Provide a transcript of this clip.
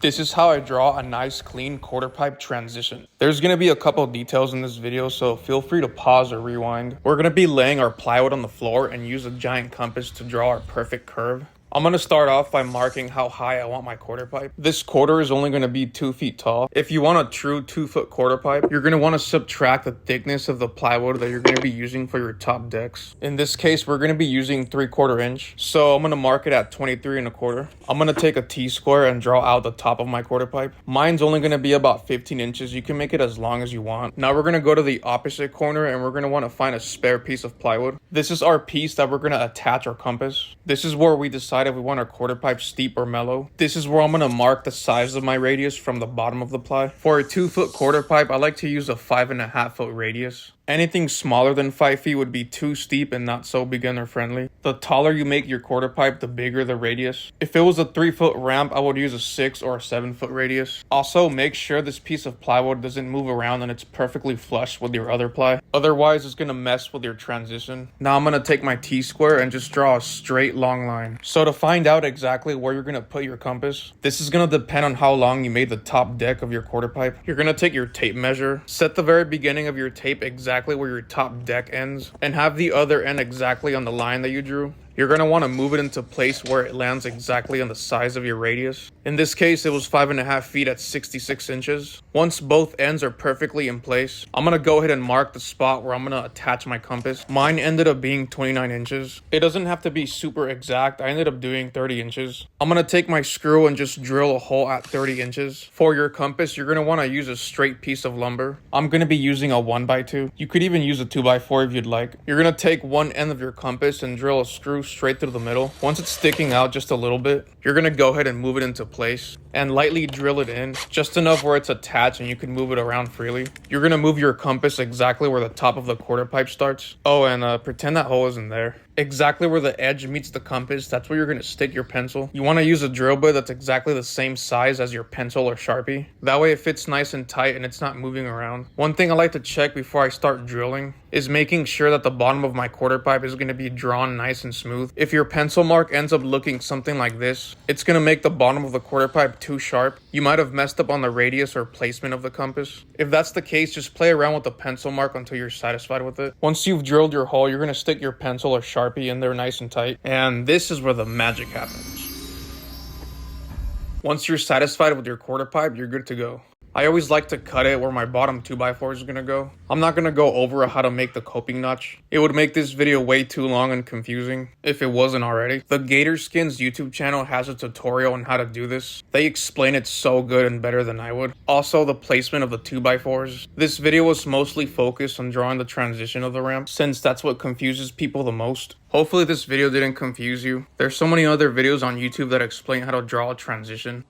This is how I draw a nice clean quarter pipe transition. There's going to be a couple details in this video, so feel free to pause or rewind. We're going to be laying our plywood on the floor and use a giant compass to draw our perfect curve. I'm going to start off by marking how high I want my quarter pipe. This quarter is only going to be 2 feet tall. If you want a true 2-foot quarter pipe, you're going to want to subtract the thickness of the plywood that you're going to be using for your top decks. In this case, we're going to be using 3/4 inch. So I'm going to mark it at 23 1/4. I'm going to take a T-square and draw out the top of my quarter pipe. Mine's only going to be about 15 inches. You can make it as long as you want. Now we're going to go to the opposite corner and we're going to want to find a spare piece of plywood. This is our piece that we're going to attach our compass. This is where we decide if we want our quarter pipe steep or mellow. This is where I'm going to mark the size of my radius from the bottom of the ply. For a 2-foot quarter pipe, I like to use a 5.5-foot radius. Anything smaller than 5 feet would be too steep and not so beginner friendly. The taller you make your quarter pipe, the bigger the radius. If it was a 3-foot ramp, I would use a 6 or a 7-foot radius. Also, make sure this piece of plywood doesn't move around and it's perfectly flush with your other ply. Otherwise, it's going to mess with your transition. Now I'm going to take my T-square and just draw a straight long line. So to find out exactly where you're going to put your compass, this is going to depend on how long you made the top deck of your quarter pipe. You're going to take your tape measure, set the very beginning of your tape exactly where your top deck ends, and have the other end exactly on the line that you drew. You're going to want to move it into place where it lands exactly on the size of your radius. In this case, it was 5.5 feet at 66 inches. Once both ends are perfectly in place, I'm going to go ahead and mark the spot where I'm going to attach my compass. Mine ended up being 29 inches. It doesn't have to be super exact. I ended up doing 30 inches. I'm going to take my screw and just drill a hole at 30 inches. For your compass, you're going to want to use a straight piece of lumber. I'm going to be using a 1x2. You could even use a 2x4 if you'd like. You're going to take one end of your compass and drill a screw straight through the middle. Once it's sticking out just a little bit, you're going to go ahead and move it into place and lightly drill it in, just enough where it's attached and you can move it around freely. You're going to move your compass exactly where the top of the quarter pipe starts. Oh, and pretend that hole isn't there. Exactly where the edge meets the compass, that's where you're going to stick your pencil. You want to use a drill bit that's exactly the same size as your pencil or Sharpie. That way it fits nice and tight and it's not moving around. One thing I like to check before I start drilling is making sure that the bottom of my quarter pipe is going to be drawn nice and smooth. If your pencil mark ends up looking something like this, it's going to make the bottom of the quarter pipe too sharp. You might have messed up on the radius or placement of the compass. If that's the case, just play around with the pencil mark until you're satisfied with it. Once you've drilled your hole, you're going to stick your pencil or Sharpie in there nice and tight. And this is where the magic happens. Once you're satisfied with your quarter pipe, you're good to go. I always like to cut it where my bottom 2x4 is going to go. I'm not going to go over how to make the coping notch. It would make this video way too long and confusing if it wasn't already. The Gator Skins YouTube channel has a tutorial on how to do this. They explain it so good and better than I would. Also, the placement of the 2x4s. This video was mostly focused on drawing the transition of the ramp, since that's what confuses people the most. Hopefully this video didn't confuse you. There's so many other videos on YouTube that explain how to draw a transition.